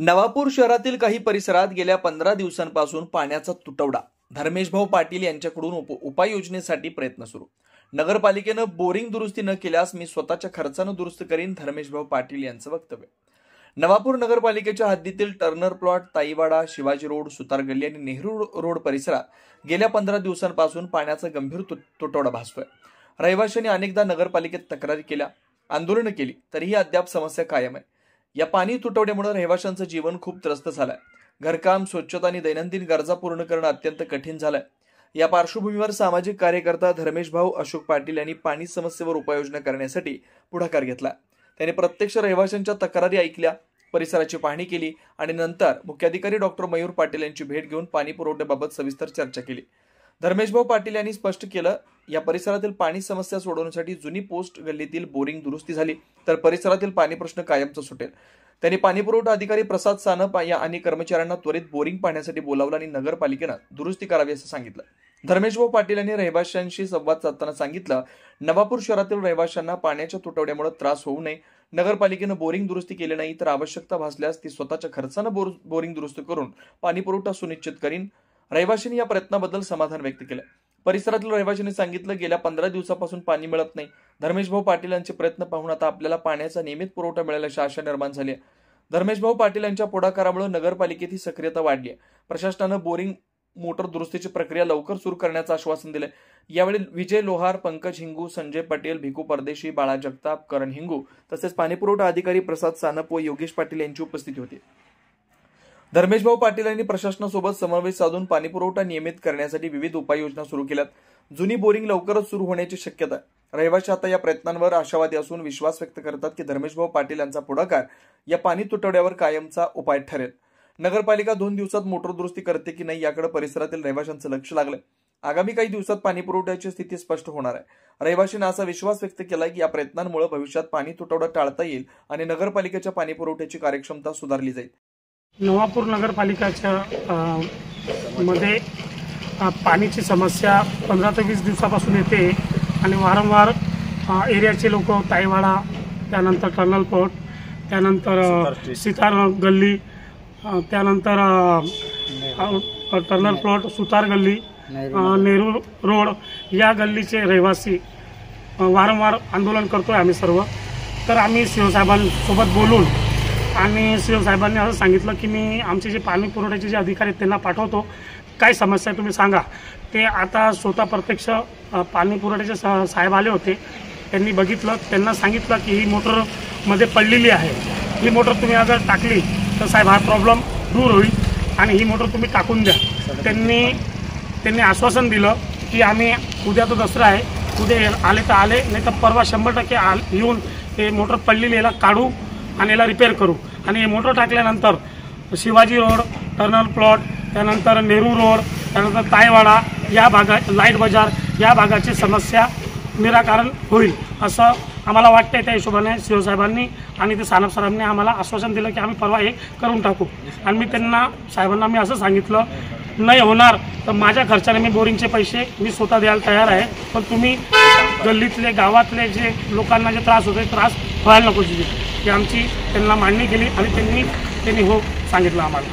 नवापूर शहरातील काही परिसरात गेल्या 15 दिवसांपासून पाण्याचा तुटवडा. धर्मेशभाऊ पाटील यांच्याकडून उपाययोजनेसाठी प्रयत्न सुरू. नगरपालिकेनं बोरिंग दुरुस्ती न केल्यास मी स्वतःच्या खर्चानं दुरुस्त करीन, धर्मेशभाऊ पाटील यांचं वक्तव्य. नवापूर नगरपालिकेच्या हद्दीतील टर्नर प्लॉट, ताईवाडा, शिवाजी रोड, सुतार गल्ली आणि नेहरू रोड परिसरात गेल्या 15 दिवसांपासून पाण्याचा गंभीर तुटवडा भासतोय. रहिवाशांनी अनेकदा नगरपालिकेत तक्रारी केल्या, आंदोलनं केली, तरीही अद्याप समस्या कायम आहे. या पाणी तुटवड्यामुळे रहिवाशांचं जीवन खूप त्रस्त झालंय. घरकाम, स्वच्छता आणि दैनंदिन गरजा पूर्ण करणं अत्यंत कठीण झालंय. या पार्श्वभूमीवर सामाजिक कार्यकर्ता धर्मेशभाऊ अशोक पाटील यांनी पाणी समस्येवर उपाययोजना करण्यासाठी पुढाकार घेतला. त्यांनी प्रत्यक्ष रहिवाशांच्या तक्रारी ऐकल्या, परिसराची पाहणी केली आणि नंतर मुख्याधिकारी डॉक्टर मयूर पाटील यांची भेट घेऊन पाणी पुरवठ्याबाबत सविस्तर चर्चा केली. धर्मेशभाऊ पाटील यांनी स्पष्ट केलं, या परिसरातील पाणी समस्या सोडवण्यासाठी जुनी पोस्ट गल्लीतील बोरिंग दुरुस्ती झाली तर परिसरातील पाणी प्रश्न कायमचा सुटेल. त्यांनी पाणी पुरवठा अधिकारी प्रसाद सानप आणि कर्मचाऱ्यांना त्वरित बोरिंग पाहण्यासाठी बोलावलं आणि नगरपालिकेनं दुरुस्ती करावी असं सांगितलं. धर्मेशभाऊ पाटील यांनी रहिवाशांशी संवाद साधताना सांगितलं, नवापूर शहरातील रहिवाशांना पाण्याच्या तुटवड्यामुळे त्रास होऊ नये. नगरपालिकेनं बोरिंग दुरुस्ती केली नाही तर आवश्यकता भासल्यास ती स्वतःच्या खर्चानं बोरिंग दुरुस्त करून पाणी पुरवठा सुनिश्चित करीन. रहिवाशांनी या प्रयत्नाबद्दल समाधान व्यक्त केलं. परिसरातील रहिवाशांनी सांगितलं, गेल्या 15 दिवसापासून पाणी मिळत नाही. धर्मेशभाऊ पाटील यांचे प्रयत्न पाहून आता आपल्याला पाण्याचा नियमित पुरवठा मिळेल अशी आशा निर्माण झाली आहे. धर्मेशभाऊ पाटील यांच्या पुढाकारामुळे नगरपालिकेत ही सक्रियता वाढली आहे. प्रशासनानं बोरिंग मोटर दुरुस्तीची प्रक्रिया लवकर सुरू करण्याचं आश्वासन दिलंय. यावेळी विजय लोहार, पंकज हिंगू, संजय पटेल, भिकू परदेशी, बाळा जगताप, करण हिंगू तसेच पाणीपुरवठा अधिकारी प्रसाद सानप व योगेश पाटील यांची उपस्थिती होती. धर्मेशभाऊ पाटील यांनी प्रशासनासोबत समन्वय साधून पाणीपुरवठा नियमित करण्यासाठी विविध उपाययोजना सुरू केल्यात. जुनी बोरिंग लवकरच सुरू होण्याची शक्यता आहे. रहिवाशी आता या प्रयत्नांवर आशावादी असून विश्वास व्यक्त करतात की धर्मेशभाऊ पाटील यांचा पुढाकार या पाणी तुटवड्यावर कायमचा उपाय ठरेल. नगरपालिका 2 दिवसात मोटर दुरुस्ती करते की नाही याकडे परिसरातील रहिवाशांचं लक्ष लागलंय. आगामी काही दिवसात पाणी पुरवठ्याची स्थिती स्पष्ट होणार आहे. रहिवाशांनी असा विश्वास व्यक्त केलाय की या प्रयत्नांमुळे भविष्यात पाणी तुटवडा टाळता येईल आणि नगरपालिकेच्या पाणी पुरवठ्याची कार्यक्षमता सुधारली जाईल. नवापूर नगरपालिकेच्या मध्ये पाण्याची समस्या 15 ते 20 दिवसापासून येते आणि वारंवार एरियाचे लोक ताईवाडा, त्यानंतर टर्नल प्लॉट, त्यानंतर सितार गल्ली, त्यानंतर टर्नल प्लॉट, सुतार गल्ली, नेहरू रोड या गल्लीचे रहिवासी वारंवार आंदोलन करतोय आम्ही सर्व. तर आम्ही शिवसाहेबांसोबत बोलून आणि साहेबांनी असं सांगितलं की मी आमचे जे पाणी पुरवठ्याचे जे अधिकारी आहेत त्यांना पाठवतो, काय समस्या तुम्ही सांगा. ते आता स्वतः प्रत्यक्ष पाणी पुरवठ्याचे साहेब आले होते. त्यांनी बघितलं, त्यांना सांगितलं की ही मोटर मध्ये पडलेली आहे, ही मोटर तुम्ही अगर टाकली तर साहेब हा प्रॉब्लेम दूर होईल आणि ही मोटर तुम्ही टाकून द्या. त्यांनी आश्वासन दिलं की आम्ही उद्या तो दसरा आहे, उद्या आले तर आले, नाही तर परवा 100% येऊन ते मोटर पडलेली याला काढू आणि याला रिपेअर करू. आणि हे मोटर टाकल्यानंतर शिवाजी रोड, टर्नल प्लॉट, त्यानंतर नेहरू रोड, त्यानंतर ताईवाडा या भागात, लाईट बाजार या भागाची समस्या निराकरण होईल असं आम्हाला वाटतंय. त्या हिशोबाने शिवसाहेबांनी आणि ते सानप सरांनी आम्हाला आश्वासन दिलं की आम्ही परवा हे करून टाकू. आणि मी साहेबांना मी असं सांगितलं, नाही होणार तर माझ्या खर्चाने मी बोरिंगचे पैसे मी स्वतः द्यायला तयार आहे, पण तुम्ही गल्लीतले, गावातले जे लोकांना जे त्रास होते त्रास व्हायला नको. ही आमची त्यांना मांडणी केली आणि त्यांनी हो सांगितलं आम्हाला.